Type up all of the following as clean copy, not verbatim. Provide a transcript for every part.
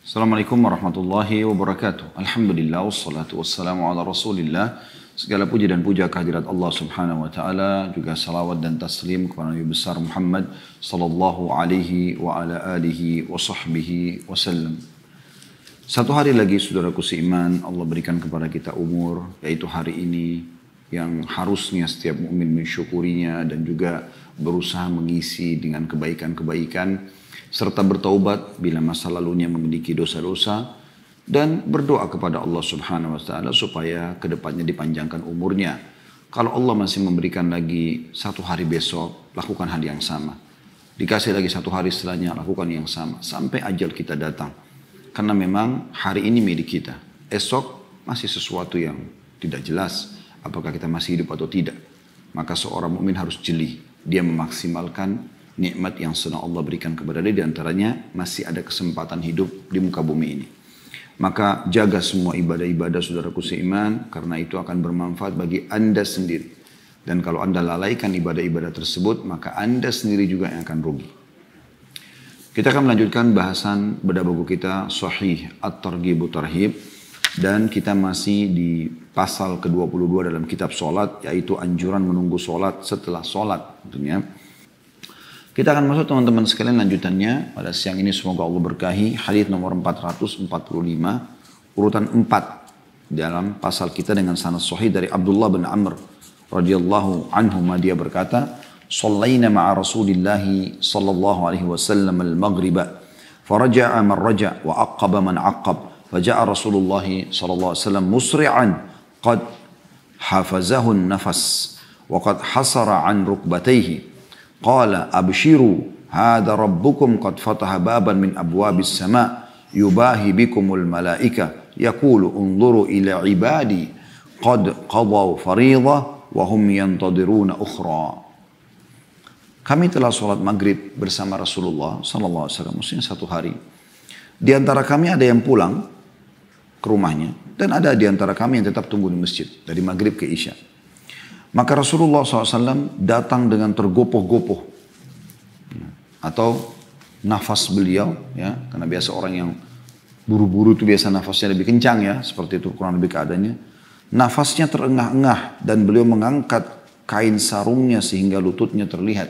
Assalamualaikum warahmatullahi wabarakatuh. Alhamdulillah wassalatu wassalamu ala Rasulillah. Segala puji dan puja kehadirat Allah Subhanahu wa taala, juga salawat dan taslim kepada Nabi besar Muhammad sallallahu alaihi wa ala alihi wa sahbihi wasallam. Satu hari lagi saudaraku seiman, Allah berikan kepada kita umur, yaitu hari ini yang harusnya setiap mukmin mensyukurinya dan juga berusaha mengisi dengan kebaikan-kebaikan serta bertaubat bila masa lalunya memiliki dosa-dosa dan berdoa kepada Allah Subhanahu wa taala supaya kedepannya dipanjangkan umurnya. Kalau Allah masih memberikan lagi satu hari besok, lakukan hal yang sama. Dikasih lagi satu hari setelahnya, lakukan yang sama sampai ajal kita datang. Karena memang hari ini milik kita. Esok masih sesuatu yang tidak jelas apakah kita masih hidup atau tidak. Maka seorang mukmin harus jeli. Dia memaksimalkan nikmat yang sedang Allah berikan kepada dia, diantaranya masih ada kesempatan hidup di muka bumi ini. Maka jaga semua ibadah-ibadah saudaraku seiman, karena itu akan bermanfaat bagi anda sendiri. Dan kalau anda lalaikan ibadah-ibadah tersebut, maka anda sendiri juga yang akan rugi. Kita akan melanjutkan bahasan bedah buku kita Sahih At-Targhib Tarhib, dan kita masih di pasal ke-22 dalam kitab sholat, yaitu anjuran menunggu sholat setelah sholat tentunya. Kita akan masuk teman-teman sekalian lanjutannya pada siang ini, semoga Allah berkahi. Hadits nomor 445, urutan 4 dalam pasal kita dengan sanad sahih dari Abdullah bin Amr radhiyallahu anhu. Dia berkata, "Shallaina ma'a Rasulillah sallallahu alaihi wasallam al-maghriba, faraja'a man raja' wa aqaba man aqab, faja'a Rasulullah sallallahu alaihi wasallam musri'an qad hafazahu an-nafas wa qad hasara 'an rukbatayhi. Qala abshiru hadha rabbukum qad fataha baban min abwabis sama' yubahi bikumul malaika yaqulu unzuru ila ibadi qad qadaw fariidha wa hum yantadiruna ukhra." Kami telah sholat maghrib bersama Rasulullah sallallahu alaihi wasallam, maksudnya satu hari. Di antara kami ada yang pulang ke rumahnya dan ada di antara kami yang tetap tunggu di masjid dari maghrib ke isya. Maka Rasulullah SAW datang dengan tergopoh-gopoh, atau nafas beliau, ya, karena biasa orang yang buru-buru itu biasa nafasnya lebih kencang, ya, seperti itu kurang lebih keadaannya. Nafasnya terengah-engah dan beliau mengangkat kain sarungnya sehingga lututnya terlihat,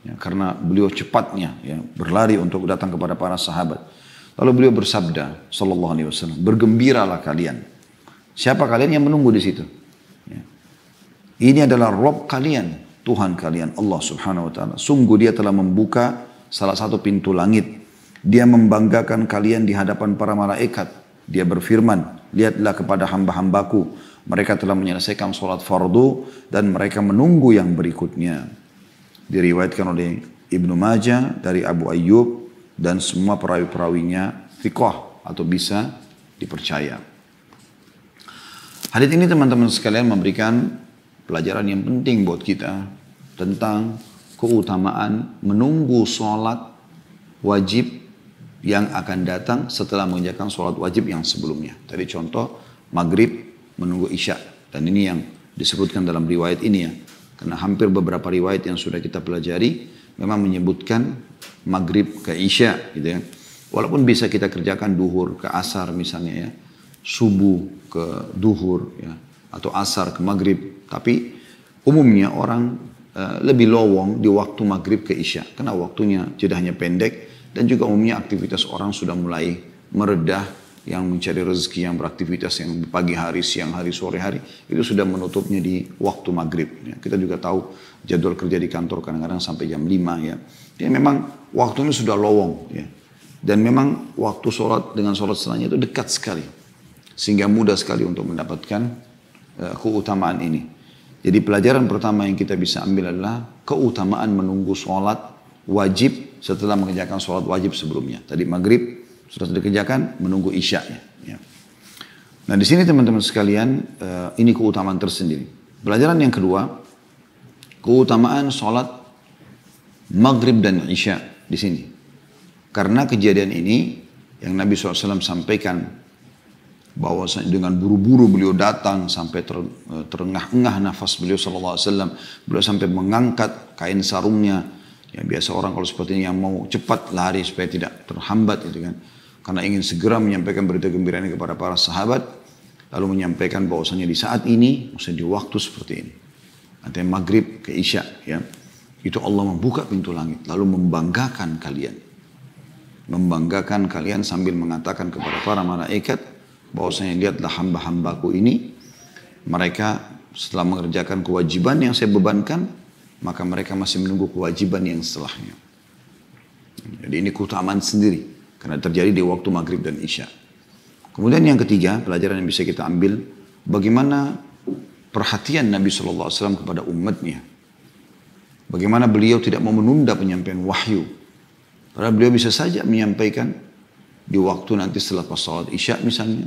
ya, karena beliau cepatnya, ya, berlari untuk datang kepada para sahabat. Lalu beliau bersabda, Sallallahu Alaihi Wasallam, "Bergembiralah kalian." Siapa kalian yang menunggu di situ? Ini adalah Rabb kalian, Tuhan kalian, Allah Subhanahu wa taala. Sungguh dia telah membuka salah satu pintu langit. Dia membanggakan kalian di hadapan para malaikat. Dia berfirman, "Lihatlah kepada hamba-hambaku, mereka telah menyelesaikan sholat fardu dan mereka menunggu yang berikutnya." Diriwayatkan oleh Ibnu Majah dari Abu Ayyub dan semua perawi-perawinya thiqah atau bisa dipercaya. Hadits ini teman-teman sekalian memberikan pelajaran yang penting buat kita tentang keutamaan menunggu sholat wajib yang akan datang setelah mengerjakan sholat wajib yang sebelumnya. Tadi contoh maghrib menunggu isya, dan ini yang disebutkan dalam riwayat ini, ya, karena hampir beberapa riwayat yang sudah kita pelajari memang menyebutkan maghrib ke isya, gitu ya. Walaupun bisa kita kerjakan duhur ke asar misalnya, ya, subuh ke duhur, ya, atau asar ke maghrib. Tapi umumnya orang lebih lowong di waktu maghrib ke isya. Karena waktunya jedahnya pendek dan juga umumnya aktivitas orang sudah mulai meredah. Yang mencari rezeki, yang beraktivitas yang pagi hari, siang hari, sore hari, itu sudah menutupnya di waktu maghrib. Ya. Kita juga tahu jadwal kerja di kantor kadang-kadang sampai jam 5. Ya. Jadi memang waktunya sudah lowong. Ya. Dan memang waktu sholat dengan sholat setelahnya itu dekat sekali. Sehingga mudah sekali untuk mendapatkan keutamaan ini. Jadi pelajaran pertama yang kita bisa ambil adalah keutamaan menunggu sholat wajib setelah mengerjakan sholat wajib sebelumnya. Tadi maghrib sudah dikerjakan, menunggu isya'nya. Ya. Nah di sini teman-teman sekalian, ini keutamaan tersendiri. Pelajaran yang kedua, keutamaan sholat maghrib dan isya di sini. Karena kejadian ini yang Nabi SAW sampaikan, bahwa dengan buru-buru beliau datang sampai terengah-engah nafas beliau sallallahu alaihi wasallam. Beliau sampai mengangkat kain sarungnya. Ya biasa orang kalau seperti ini yang mau cepat lari supaya tidak terhambat gitu kan. karena ingin segera menyampaikan berita gembira ini kepada para sahabat, lalu menyampaikan bahwasanya di saat ini, maksudnya di waktu seperti ini, artinya maghrib ke isya, ya, itu Allah membuka pintu langit, lalu membanggakan kalian sambil mengatakan kepada para malaikat bahwasanya lihatlah hamba-hambaku ini, mereka setelah mengerjakan kewajiban yang saya bebankan, maka mereka masih menunggu kewajiban yang setelahnya. Jadi ini keutamaan sendiri, karena terjadi di waktu maghrib dan isya. Kemudian yang ketiga, pelajaran yang bisa kita ambil, bagaimana perhatian Nabi SAW kepada umatnya. Bagaimana beliau tidak mau menunda penyampaian wahyu. Padahal beliau bisa saja menyampaikan di waktu nanti setelah pas salat isya misalnya,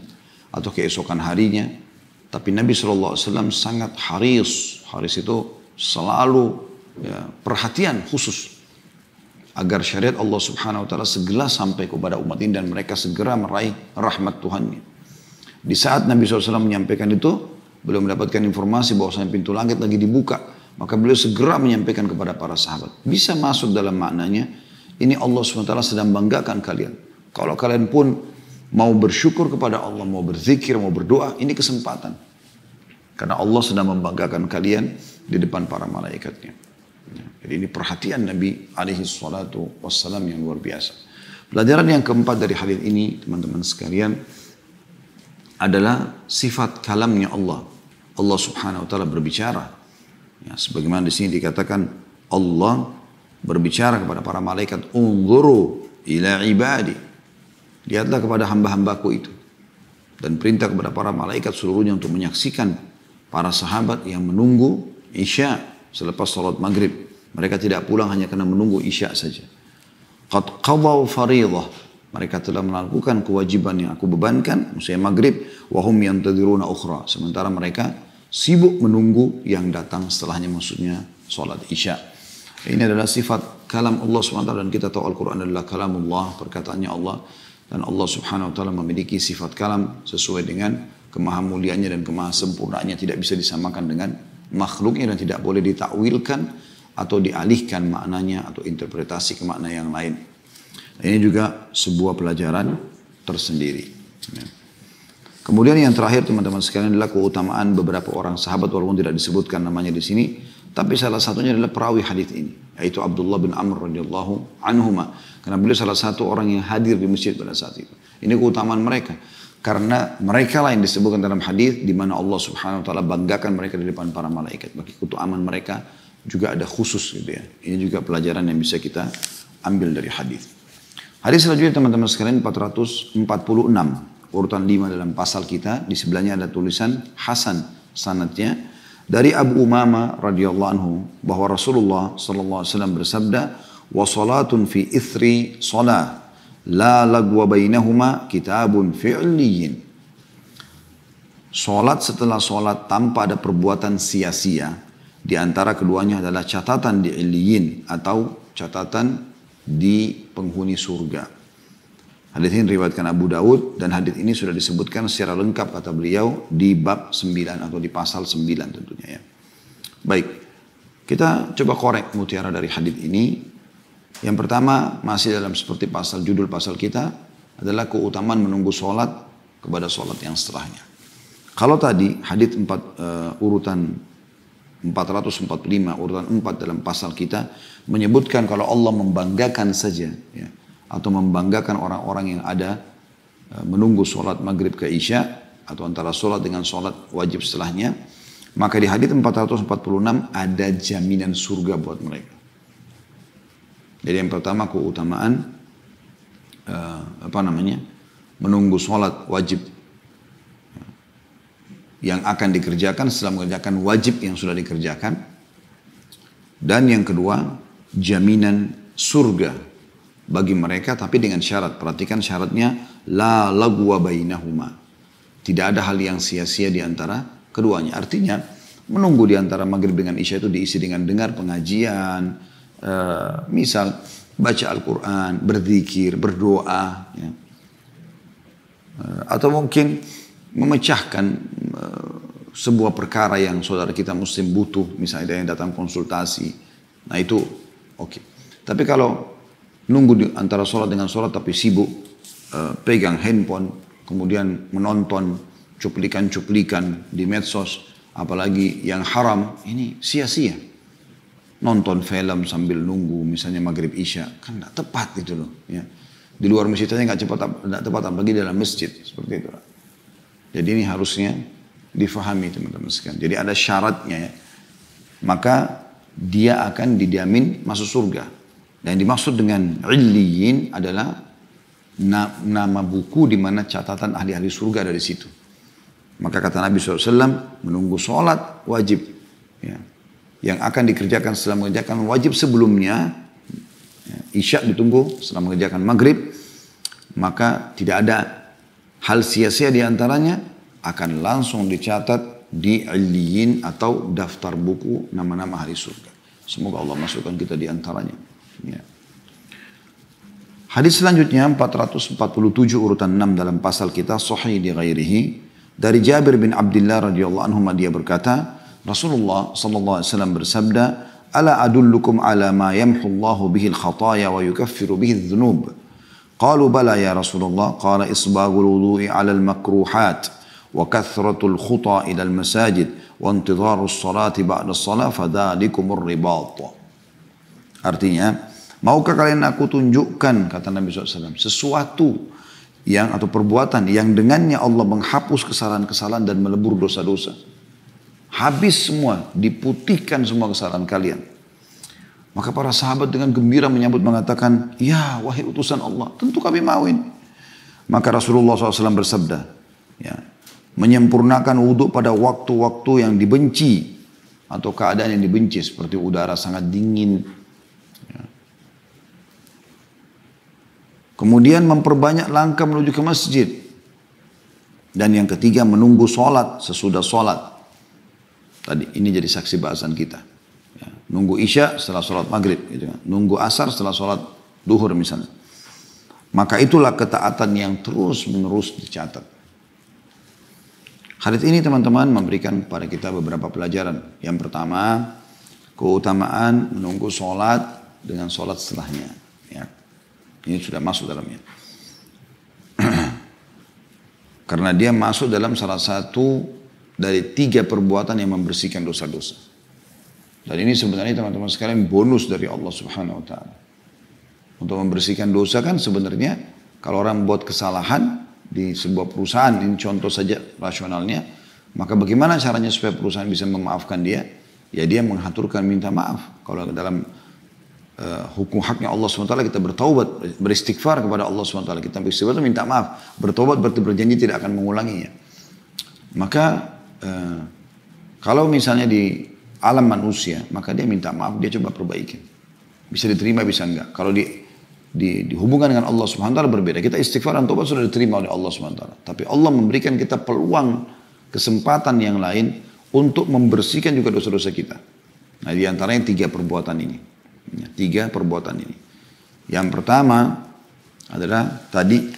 atau keesokan harinya. Tapi Nabi SAW sangat haris. Haris itu selalu ya, perhatian khusus. Agar syariat Allah Subhanahu Wa Taala segera sampai kepada umat ini dan mereka segera meraih rahmat Tuhannya. Di saat Nabi SAW menyampaikan itu, beliau mendapatkan informasi bahwasanya pintu langit lagi dibuka. Maka beliau segera menyampaikan kepada para sahabat. Bisa masuk dalam maknanya, ini Allah SWT sedang banggakan kalian. Kalau kalian pun mau bersyukur kepada Allah, mau berzikir, mau berdoa, ini kesempatan. Karena Allah sedang membanggakan kalian di depan para malaikatnya. Jadi ini perhatian Nabi SAW yang luar biasa. Pelajaran yang keempat dari hadis ini, teman-teman sekalian, adalah sifat kalamnya Allah. Allah Subhanahu Wa Taala berbicara. Ya, sebagaimana di sini dikatakan Allah berbicara kepada para malaikat, unzuru ila ibadi. Lihatlah kepada hamba-hambaku itu. Dan perintah kepada para malaikat seluruhnya untuk menyaksikan para sahabat yang menunggu isya selepas salat maghrib. Mereka tidak pulang hanya karena menunggu isya saja. Qad qadaw fariḍah. Mereka telah melakukan kewajiban yang aku bebankan, maksudnya maghrib, wahum yantadhiruna ukhra. Sementara mereka sibuk menunggu yang datang setelahnya, maksudnya salat isya. Ini adalah sifat kalam Allah SWT, dan kita tahu Al-Quran adalah kalamullah, perkataannya Allah. Dan Allah Subhanahu Wa Taala memiliki sifat kalam sesuai dengan kemahamuliaannya dan kemahasempurnaannya, tidak bisa disamakan dengan makhluknya dan tidak boleh ditakwilkan atau dialihkan maknanya atau interpretasi ke makna yang lain. Ini juga sebuah pelajaran tersendiri. Kemudian yang terakhir teman-teman sekalian adalah keutamaan beberapa orang sahabat, walaupun tidak disebutkan namanya di sini, tapi salah satunya adalah perawi hadis ini, yaitu Abdullah bin Amr radhiyallahu anhuma, karena beliau salah satu orang yang hadir di masjid pada saat itu. Ini keutamaan mereka, karena mereka lah yang disebutkan dalam hadis di mana Allah Subhanahu Wa Taala banggakan mereka di depan para malaikat. Bagi keutamaan mereka juga ada khusus gitu ya. Ini juga pelajaran yang bisa kita ambil dari hadis. Hadis selanjutnya teman-teman sekalian 446. Urutan 5 dalam pasal kita, di sebelahnya ada tulisan Hasan sanadnya dari Abu Umama radhiyallahu anhu bahwa Rasulullah sallallahu alaihi wasallam bersabda, "Wa salatun fi ithri shalah la lagwa bainahuma kitabun fi'liyin." Salat setelah salat tanpa ada perbuatan sia-sia di antara keduanya adalah catatan di Illiyin atau catatan di penghuni surga. Hadis ini diriwayatkan Abu Daud dan hadis ini sudah disebutkan secara lengkap kata beliau di bab 9 atau di pasal 9 tentunya ya. Baik, kita coba korek mutiara dari hadis ini. Yang pertama masih dalam seperti judul pasal kita adalah keutamaan menunggu sholat kepada sholat yang setelahnya. Kalau tadi hadis urutan 445 urutan 4 dalam pasal kita menyebutkan kalau Allah membanggakan saja ya, atau membanggakan orang-orang yang ada menunggu sholat maghrib ke isya atau antara sholat dengan sholat wajib setelahnya, maka di hadits 446 ada jaminan surga buat mereka. Jadi yang pertama keutamaan menunggu sholat wajib yang akan dikerjakan setelah mengerjakan wajib yang sudah dikerjakan, dan yang kedua jaminan surga bagi mereka, tapi dengan syarat. Perhatikan syaratnya, la lagwa bainahuma. Tidak ada hal yang sia-sia di antara keduanya. Artinya menunggu di antara maghrib dengan isya itu diisi dengan dengar pengajian, misal baca Al-Quran, berzikir, berdoa, ya. Atau mungkin memecahkan sebuah perkara yang saudara kita muslim butuh, misalnya ada yang datang konsultasi. Nah itu oke. Tapi kalau nunggu di antara sholat dengan sholat tapi sibuk, pegang handphone, kemudian menonton cuplikan-cuplikan di medsos, apalagi yang haram, ini sia-sia. Nonton film sambil nunggu misalnya maghrib isya, kan tidak tepat itu loh. Ya. Di luar masjid aja nggak tepat, apalagi dalam masjid, seperti itu. Jadi ini harusnya difahami teman-teman sekalian. Jadi ada syaratnya ya. Maka dia akan dijamin masuk surga. Dan dimaksud dengan illiyin adalah nama buku di mana catatan ahli-ahli surga ada di situ. Maka kata Nabi SAW, menunggu sholat wajib. Ya. Yang akan dikerjakan setelah mengerjakan wajib sebelumnya, ya, isya ditunggu setelah mengerjakan maghrib, maka tidak ada hal sia-sia di antaranya, akan langsung dicatat di illiyin atau daftar buku nama-nama ahli surga. Semoga Allah masukkan kita di antaranya. Ya. Hadis selanjutnya 447 urutan 6 dalam pasal kita Sahih di ghairihi, dari Jabir bin Abdullah radhiyallahu anhu dia berkata, Rasulullah sallallahu alaihi wasallam bersabda, "Ala adullukum ala ma yamhu Allahu bihi al-khataya wa yukaffiru bihi adh-dhunub?" Qalu bala ya Rasulullah, qala isbagul wudu'i 'ala al-makruhat wa kathratul khuta ila al-masajid wa intidharu as-salati ba'da as-salah fadhalikumur ribat. Artinya, maukah kalian aku tunjukkan, kata Nabi SAW, sesuatu yang atau perbuatan yang dengannya Allah menghapus kesalahan-kesalahan dan melebur dosa-dosa. Habis semua, diputihkan semua kesalahan kalian. Maka para sahabat dengan gembira menyambut mengatakan, ya wahai utusan Allah, tentu kami mau ini. Maka Rasulullah SAW bersabda, ya, menyempurnakan wudhu pada waktu-waktu yang dibenci atau keadaan yang dibenci seperti udara sangat dingin. Ya. Kemudian memperbanyak langkah menuju ke masjid. Dan yang ketiga menunggu sholat sesudah sholat. Tadi ini jadi saksi bahasan kita. Ya, nunggu isya setelah sholat maghrib, gitu kan. Nunggu asar setelah sholat duhur misalnya. Maka itulah ketaatan yang terus menerus dicatat. Hadits ini teman-teman memberikan kepada kita beberapa pelajaran. Yang pertama, keutamaan menunggu sholat dengan sholat setelahnya. Ya. Ini sudah masuk dalamnya. Karena dia masuk dalam salah satu dari 3 perbuatan yang membersihkan dosa-dosa. Dan ini sebenarnya teman-teman sekalian bonus dari Allah Subhanahu wa taala. Untuk membersihkan dosa kan sebenarnya kalau orang buat kesalahan di sebuah perusahaan, ini contoh saja rasionalnya, maka bagaimana caranya supaya perusahaan bisa memaafkan dia? Ya dia mengaturkan minta maaf. Kalau dalam hukum haknya Allah SWT kita bertaubat, beristighfar kepada Allah SWT. Kita beristighfar itu minta maaf. Bertaubat berarti berjanji tidak akan mengulanginya. Maka kalau misalnya di alam manusia, maka dia minta maaf, dia coba perbaiki. Bisa diterima, bisa enggak. Kalau dihubungkan dengan Allah SWT berbeda. Kita istighfar dan taubat sudah diterima oleh Allah SWT. Tapi Allah memberikan kita peluang, kesempatan yang lain untuk membersihkan juga dosa-dosa kita. Nah di antaranya 3 perbuatan ini. 3 perbuatan ini. Yang pertama adalah tadi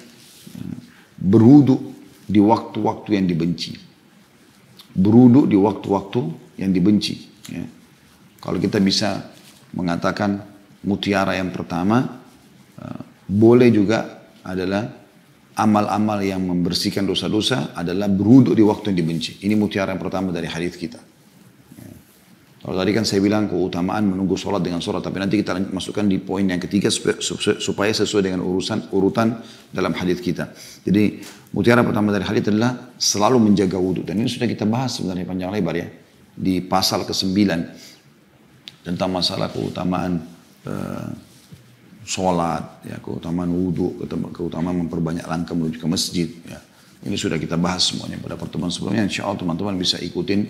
berwudu di waktu-waktu yang dibenci. Berwudu di waktu-waktu yang dibenci. Ya. Kalau kita bisa mengatakan mutiara yang pertama, boleh juga adalah amal-amal yang membersihkan dosa-dosa adalah berwudu di waktu yang dibenci. Ini mutiara yang pertama dari hadis kita. Ya. Kalau tadi kan saya bilang keutamaan menunggu sholat dengan sholat, tapi nanti kita masukkan di poin yang ketiga supaya sesuai dengan urutan dalam hadis kita. Jadi mutiara pertama dari hadis adalah selalu menjaga wudhu. Dan ini sudah kita bahas sebenarnya panjang lebar ya. Di pasal ke-9. Tentang masalah keutamaan sholat, ya, keutamaan wudhu, keutamaan memperbanyak langkah menuju ke masjid. Ya. Ini sudah kita bahas semuanya pada pertemuan sebelumnya. Insya Allah teman-teman bisa ikutin.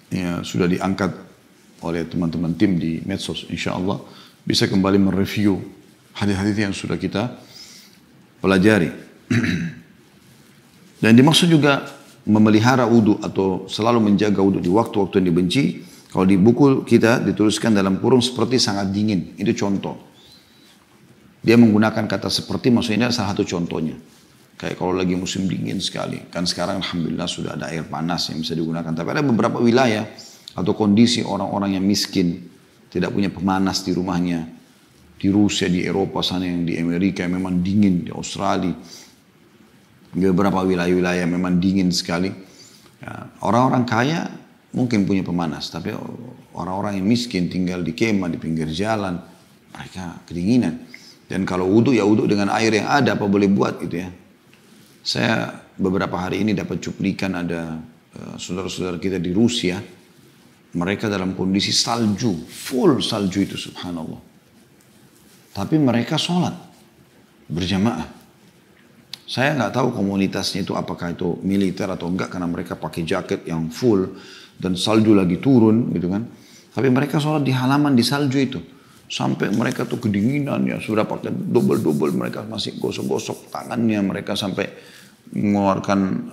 Ya, sudah diangkat oleh teman-teman tim di medsos. Insya Allah bisa kembali mereview hadis-hadis yang sudah kita pelajari. Dan dimaksud juga memelihara wudhu atau selalu menjaga wudhu di waktu-waktu yang dibenci. Kalau di buku kita dituliskan dalam kurung seperti sangat dingin. Itu contoh. Dia menggunakan kata seperti, maksudnya salah satu contohnya. Kayak kalau lagi musim dingin sekali. Kan sekarang alhamdulillah sudah ada air panas yang bisa digunakan. Tapi ada beberapa wilayah atau kondisi orang-orang yang miskin. Tidak punya pemanas di rumahnya. di Rusia, di Eropa sana, yang di Amerika yang memang dingin, di Australia, di beberapa wilayah-wilayah memang dingin sekali. Ya, orang-orang kaya mungkin punya pemanas, tapi orang-orang yang miskin tinggal di kemah, di pinggir jalan, mereka kedinginan. Dan kalau wudhu ya wudhu dengan air yang ada, apa boleh buat gitu ya. Saya beberapa hari ini dapat cuplikan ada saudara-saudara kita di Rusia, mereka dalam kondisi salju, full salju itu subhanallah. Tapi mereka sholat berjamaah. Saya nggak tahu komunitasnya itu apakah itu militer atau enggak, karena mereka pakai jaket yang full dan salju lagi turun gitu kan. Tapi mereka sholat di halaman di salju itu. Sampai mereka tuh kedinginan ya, sudah pakai double-double, mereka masih gosok-gosok tangannya, mereka sampai mengeluarkan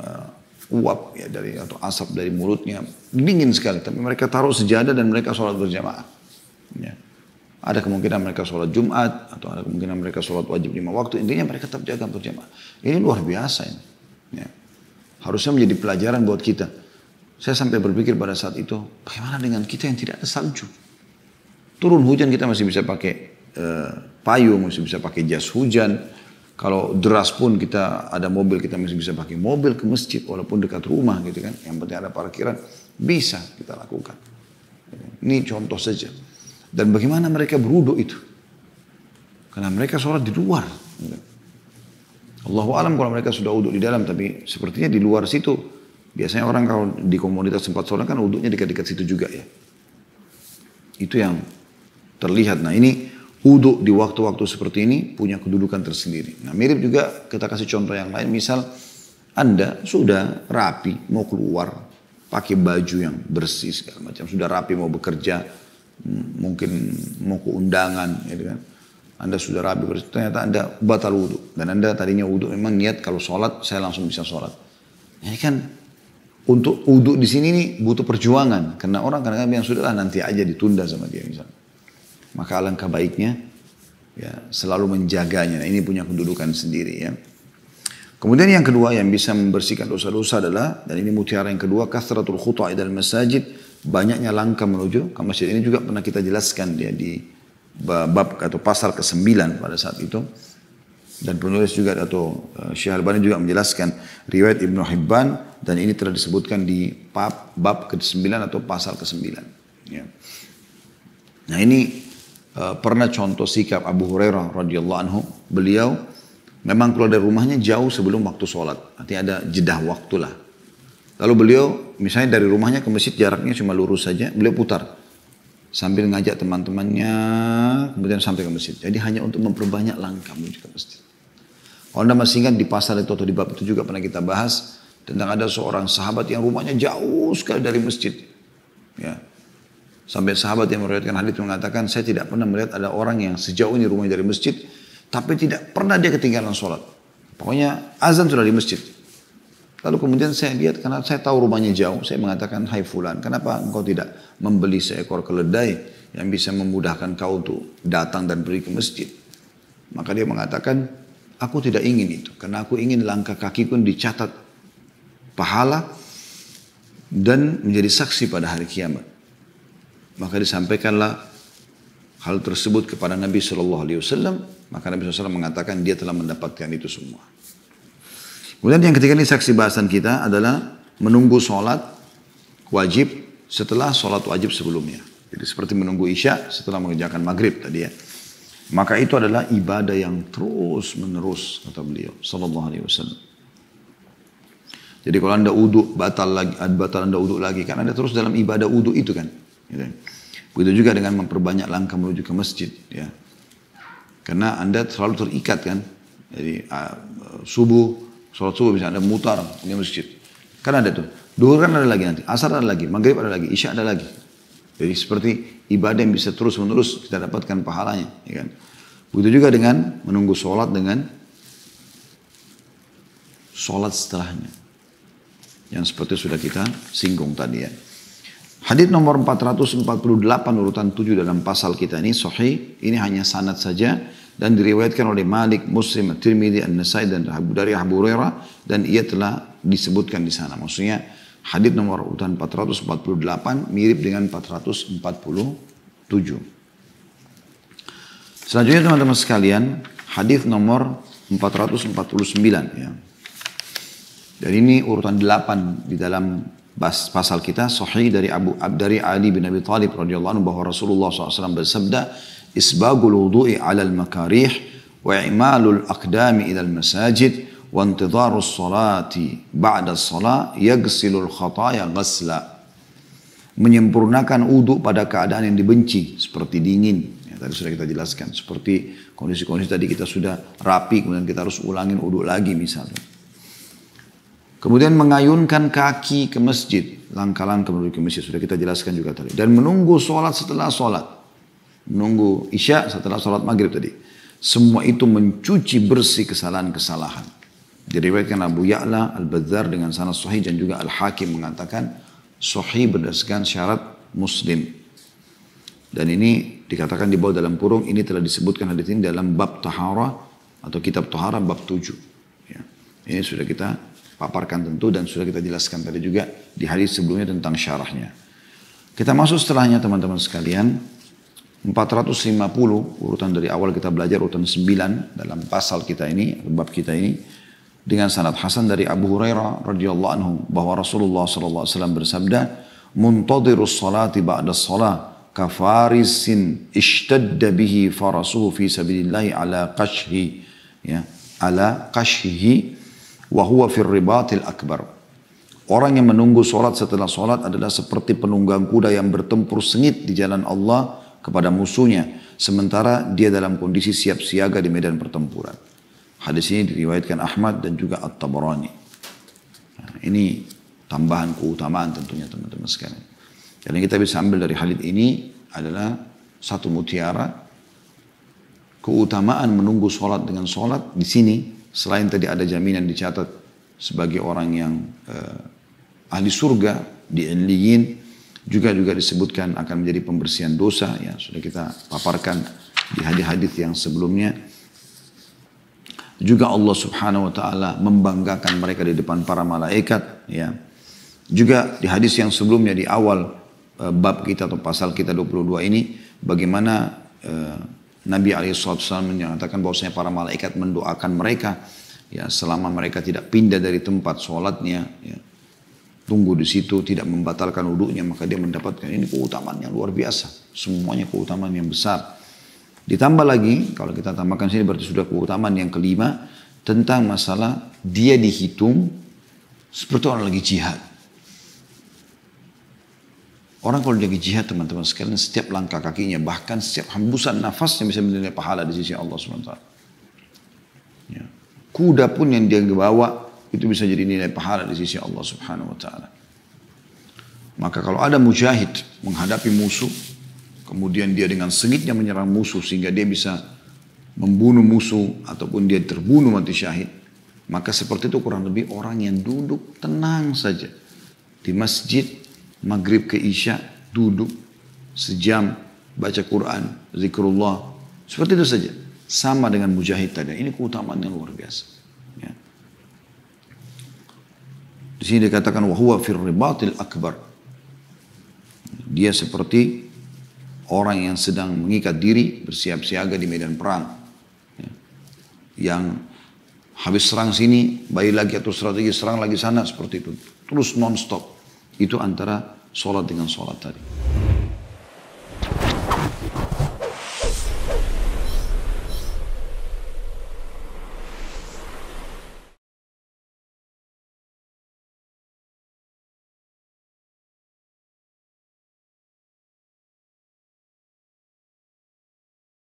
uap ya dari atau asap dari mulutnya, dingin sekali. Tapi mereka taruh sejadah dan mereka sholat berjamaah. Ya. Ada kemungkinan mereka sholat Jumat atau ada kemungkinan mereka sholat wajib 5 waktu. Intinya mereka tetap jaga berjamaah. Ini luar biasa ini. Ya. Harusnya menjadi pelajaran buat kita. Saya sampai berpikir pada saat itu, bagaimana dengan kita yang tidak ada salju? Turun hujan kita masih bisa pakai payung, masih bisa pakai jas hujan. Kalau deras pun kita ada mobil, kita masih bisa pakai mobil ke masjid walaupun dekat rumah gitu kan. Yang penting ada parkiran, bisa kita lakukan. Ini contoh saja. Dan bagaimana mereka berwudu itu? Karena mereka sholat di luar. Allahu alam kalau mereka sudah wudu di dalam, tapi sepertinya di luar situ. Biasanya orang kalau di komunitas tempat sholat kan wudunya dekat-dekat situ juga ya. Itu yang terlihat. Nah ini wudu di waktu-waktu seperti ini punya kedudukan tersendiri. Nah mirip juga kita kasih contoh yang lain. Misal Anda sudah rapi mau keluar, pakai baju yang bersih segala macam, sudah rapi mau bekerja, mungkin mau ke undangan, gitu kan. Anda sudah rapi bersih, ternyata Anda batal wudu. Dan Anda tadinya wudu memang niat kalau sholat saya langsung bisa sholat. Ini kan untuk wudu di sini nih butuh perjuangan, karena orang kadang-kadang bilang sudahlah nanti aja ditunda sama dia misalnya. Maka alangkah baiknya ya selalu menjaganya. Nah, ini punya kedudukan sendiri ya. Kemudian yang kedua yang bisa membersihkan dosa-dosa adalah, dan ini mutiara yang kedua, kathratul khuta' ilal masajid, banyaknya langkah menuju ke masjid. Ini juga pernah kita jelaskan ya di bab atau pasal ke-9 pada saat itu. Dan penulis juga atau Syekh Albani juga menjelaskan riwayat Ibnu Hibban, dan ini telah disebutkan di bab ke-9 atau pasal ke-9 ya. Nah ini pernah contoh sikap Abu Hurairah radhiyallahu anhu, beliau memang keluar dari rumahnya jauh sebelum waktu sholat, artinya ada jedah waktu lah. Lalu beliau misalnya dari rumahnya ke masjid jaraknya cuma lurus saja, beliau putar sambil ngajak teman-temannya kemudian sampai ke masjid. Jadi hanya untuk memperbanyak langkah menuju ke masjid. Kalau Anda masih ingat di pasal itu atau di bab itu juga pernah kita bahas tentang ada seorang sahabat yang rumahnya jauh sekali dari masjid. Ya. Sampai sahabat yang meriwayatkan hadits mengatakan, saya tidak pernah melihat ada orang yang sejauh ini rumahnya dari masjid, tapi tidak pernah dia ketinggalan sholat. Pokoknya azan sudah di masjid. Lalu kemudian saya lihat, karena saya tahu rumahnya jauh, saya mengatakan, hai fulan, kenapa engkau tidak membeli seekor keledai yang bisa memudahkan kau untuk datang dan pergi ke masjid? Maka dia mengatakan, aku tidak ingin itu, karena aku ingin langkah kaki pun dicatat pahala dan menjadi saksi pada hari kiamat. Maka disampaikanlah hal tersebut kepada Nabi SAW. Maka Nabi SAW mengatakan dia telah mendapatkan itu semua. Kemudian yang ketiga ini saksi bahasan kita adalah menunggu sholat wajib setelah sholat wajib sebelumnya. Jadi seperti menunggu isya setelah mengerjakan maghrib tadi ya. Maka itu adalah ibadah yang terus menerus kata beliau SAW. Jadi kalau Anda wudu batal Anda wudu lagi, kan Anda terus dalam ibadah wudu itu kan. Begitu juga dengan memperbanyak langkah menuju ke masjid ya. Karena Anda selalu terikat kan. Jadi sholat subuh misalnya Anda mutar di masjid. Kan ada tuh. Duhur kan ada lagi nanti, asar ada lagi, maghrib ada lagi, isya ada lagi. Jadi seperti ibadah yang bisa terus menerus kita dapatkan pahalanya ya kan. Begitu juga dengan menunggu sholat dengan sholat setelahnya. Yang seperti sudah kita singgung tadi ya. Hadits nomor 448 urutan 7 dalam pasal kita ini sahih. Ini hanya sanad saja dan diriwayatkan oleh Malik, Muslim, At-Tirmidzi, An-Nasai dan dari Abu Hurairah, dan ia telah disebutkan di sana. Maksudnya hadits nomor urutan 448 mirip dengan 447. Selanjutnya teman-teman sekalian, hadis nomor 449 ya. Dan ini urutan 8 di dalam pasal kita, sahih dari Ali bin Abi Thalib radhiyallahu anhu bahwa Rasulullah SAW bersabda, isbagul wudu'i 'alal makarih wa i'malul aqdami ila al-masajid wa intidharus salati ba'da as-salah yaghsilul khataya ghasla. Menyempurnakan wudu pada keadaan yang dibenci seperti dingin. Ya, tadi sudah kita jelaskan. Seperti kondisi-kondisi tadi kita sudah rapi, kemudian kita harus ulangin wudu lagi misalnya. Kemudian mengayunkan kaki ke masjid, langkah-langkah menuju ke masjid, sudah kita jelaskan juga tadi. Dan menunggu sholat setelah sholat. Menunggu isya setelah sholat maghrib tadi. Semua itu mencuci bersih kesalahan-kesalahan. Diriwayatkan Abu Ya'la Al-Bazzar dengan sanad sahih dan juga Al-Hakim mengatakan sahih berdasarkan syarat Muslim. Dan ini dikatakan di bawah dalam kurung, ini telah disebutkan hadis ini dalam bab tahara atau kitab tahara bab 7. Ya. Ini sudah kita paparkan tentu dan sudah kita jelaskan tadi juga di hadis sebelumnya tentang syarahnya. Kita masuk setelahnya teman-teman sekalian. 450 urutan dari awal kita belajar urutan 9 dalam pasal kita ini, bab kita ini dengan sanad hasan dari Abu Hurairah radhiyallahu anhu bahwa Rasulullah sallallahu alaihi wasallam bersabda, "Muntadhirus salati ba'da shalah kafarisin ishtadda bihi farasuhu fi sabilillah ala qashhi." Ya, ala qashhi wa huwa fir ribatil akbar. Orang yang menunggu solat setelah solat adalah seperti penunggang kuda yang bertempur sengit di jalan Allah kepada musuhnya, sementara dia dalam kondisi siap siaga di medan pertempuran. Hadis ini diriwayatkan Ahmad dan juga At-Tabarani. Nah, ini tambahan keutamaan tentunya teman-teman sekalian. Dan yang kita bisa ambil dari hadis ini adalah satu mutiara keutamaan menunggu solat dengan solat di sini. Selain tadi ada jaminan dicatat sebagai orang yang ahli surga di Illiyin, juga disebutkan akan menjadi pembersihan dosa, ya sudah kita paparkan di hadis-hadis yang sebelumnya. Juga Allah Subhanahu wa taala membanggakan mereka di depan para malaikat, ya. Juga di hadis yang sebelumnya di awal bab kita atau pasal kita 22 ini bagaimana Nabi SAW menyatakan bahwasanya para malaikat mendoakan mereka ya selama mereka tidak pindah dari tempat sholatnya, ya, tunggu di situ tidak membatalkan wudunya, maka dia mendapatkan ini keutamaan yang luar biasa, semuanya keutamaan yang besar. Ditambah lagi kalau kita tambahkan sini berarti sudah keutamaan yang kelima tentang masalah dia dihitung seperti orang lagi jihad. Orang kalau lagi jihad teman-teman sekalian, setiap langkah kakinya, bahkan setiap hembusan nafasnya bisa menilai pahala di sisi Allah SWT. Ya. Kuda pun yang dia bawa itu bisa jadi nilai pahala di sisi Allah Subhanahu Wa Taala. Maka kalau ada mujahid menghadapi musuh, kemudian dia dengan sengitnya menyerang musuh sehingga dia bisa membunuh musuh ataupun dia terbunuh mati syahid, maka seperti itu kurang lebih orang yang duduk tenang saja di masjid maghrib ke isya, duduk sejam, baca Quran, zikrullah. Seperti itu saja. Sama dengan mujahid tadi. Ini keutamaan yang luar biasa. Ya. Di sini dikatakan, wahuwa fir ribatil akbar. Dia seperti orang yang sedang mengikat diri, bersiap siaga di medan perang. Ya. Yang habis serang sini, balik lagi atau strategi serang lagi sana, seperti itu. Terus non-stop. Itu antara sholat dengan sholat tadi.